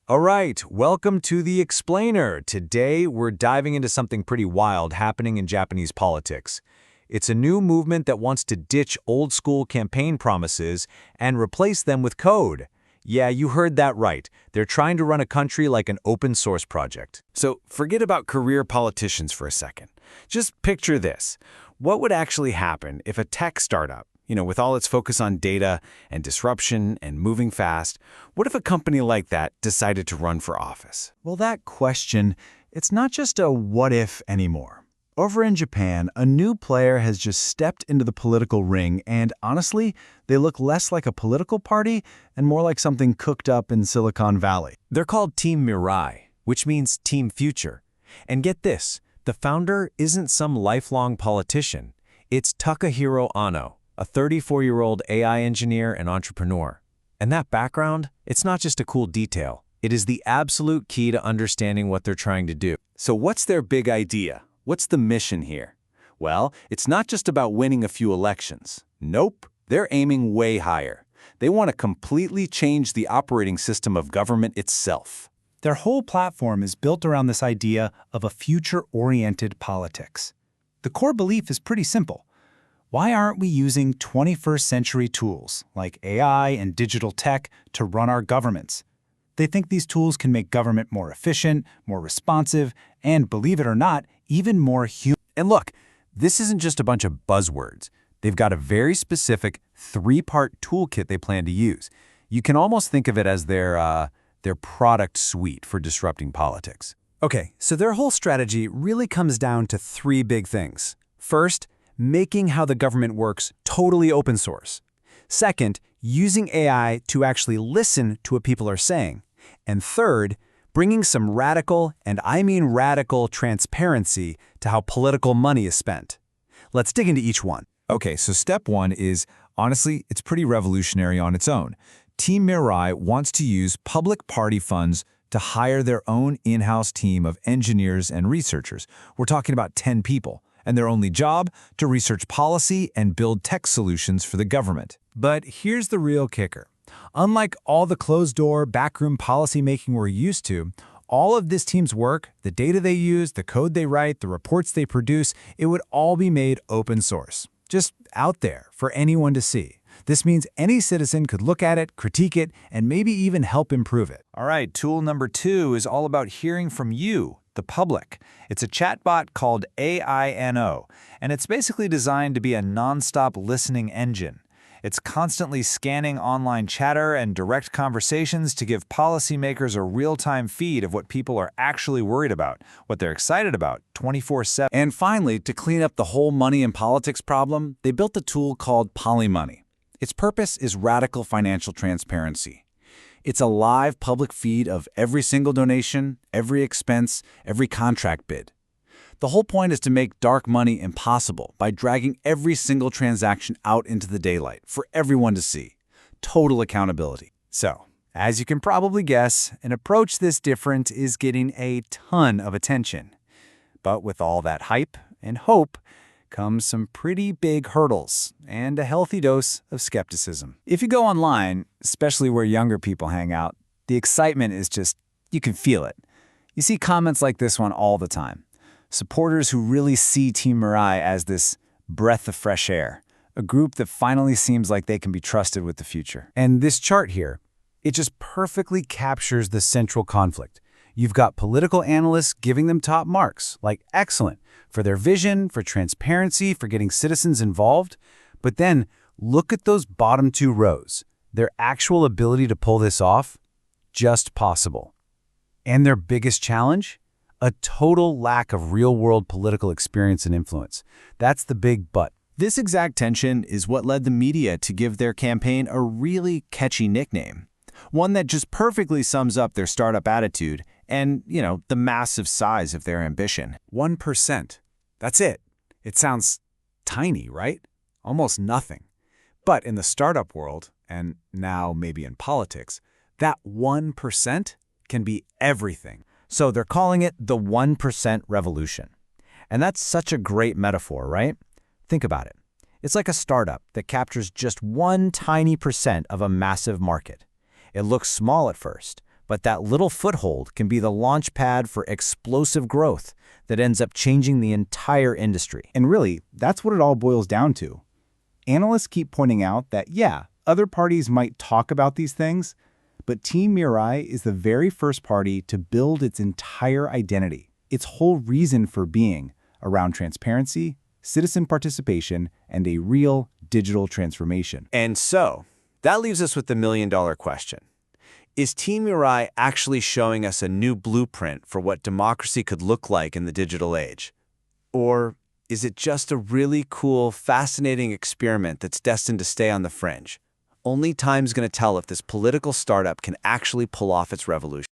All right, welcome to The Explainer. Today, we're diving into something pretty wild happening in Japanese politics. It's a new movement that wants to ditch old-school campaign promises and replace them with code. Yeah, you heard that right. They're trying to run a country like an open-source project. So forget about career politicians for a second. Just picture this. What would actually happen if a tech startup, with all its focus on data and disruption and moving fast, what if a company like that decided to run for office? Well, that question, it's not just a what if anymore. Over in Japan, a new player has just stepped into the political ring, and honestly, they look less like a political party and more like something cooked up in Silicon Valley. They're called Team Mirai, which means Team Future. And get this, the founder isn't some lifelong politician. It's Takahiro Anno, a 34-year-old AI engineer and entrepreneur. And that background, it's not just a cool detail. It is the absolute key to understanding what they're trying to do. So what's their big idea? What's the mission here? Well, it's not just about winning a few elections. Nope, they're aiming way higher. They want to completely change the operating system of government itself. Their whole platform is built around this idea of a future-oriented politics. The core belief is pretty simple. Why aren't we using 21st century tools like AI and digital tech to run our governments? They think these tools can make government more efficient, more responsive, and, believe it or not, even more human. And look, this isn't just a bunch of buzzwords. They've got a very specific three-part toolkit they plan to use. You can almost think of it as their product suite for disrupting politics. Okay, so their whole strategy really comes down to three big things. First, making how the government works totally open source. Second, using AI to actually listen to what people are saying. And third, bringing some radical, and I mean radical, transparency to how political money is spent. Let's dig into each one. Okay, so step one is, honestly, it's pretty revolutionary on its own. Team Mirai wants to use public party funds to hire their own in-house team of engineers and researchers. We're talking about 10 people. And their only job, to research policy and build tech solutions for the government. But here's the real kicker. Unlike all the closed-door, backroom policymaking we're used to, all of this team's work, the data they use, the code they write, the reports they produce, it would all be made open source. Just out there for anyone to see. This means any citizen could look at it, critique it, and maybe even help improve it. All right, tool number 2 is all about hearing from you, the public. It's a chatbot called AINO, and it's basically designed to be a nonstop listening engine. It's constantly scanning online chatter and direct conversations to give policymakers a real-time feed of what people are actually worried about, what they're excited about, 24/7. And finally, to clean up the whole money and politics problem, they built a tool called Polymoney. Its purpose is radical financial transparency. It's a live public feed of every single donation, every expense, every contract bid. The whole point is to make dark money impossible by dragging every single transaction out into the daylight for everyone to see. Total accountability. So, as you can probably guess, an approach this different is getting a ton of attention. But with all that hype and hope comes some pretty big hurdles and a healthy dose of skepticism. If you go online, especially where younger people hang out, the excitement is just, you can feel it. You see comments like this one all the time. Supporters who really see Team Mirai as this breath of fresh air, a group that finally seems like they can be trusted with the future. And this chart here, it just perfectly captures the central conflict. You've got political analysts giving them top marks, like excellent, for their vision, for transparency, for getting citizens involved. But then look at those bottom two rows. Their actual ability to pull this off, just possible. And their biggest challenge? A total lack of real-world political experience and influence. That's the big but. This exact tension is what led the media to give their campaign a really catchy nickname. One that just perfectly sums up their startup attitude and, the massive size of their ambition. 1%. That's it. It sounds tiny, right? Almost nothing. But in the startup world, and now maybe in politics, that 1% can be everything. So they're calling it the 1% revolution. And that's such a great metaphor, right? Think about it. It's like a startup that captures just one tiny percent of a massive market. It looks small at first, But that little foothold can be the launch pad for explosive growth that ends up changing the entire industry. And really, that's what it all boils down to. Analysts keep pointing out that, yeah, other parties might talk about these things, but Team Mirai is the very first party to build its entire identity, its whole reason for being, around transparency, citizen participation, and a real digital transformation. And so, that leaves us with the million-dollar question. Is Team Mirai actually showing us a new blueprint for what democracy could look like in the digital age? Or is it just a really cool, fascinating experiment that's destined to stay on the fringe? Only time's going to tell if this political startup can actually pull off its revolution.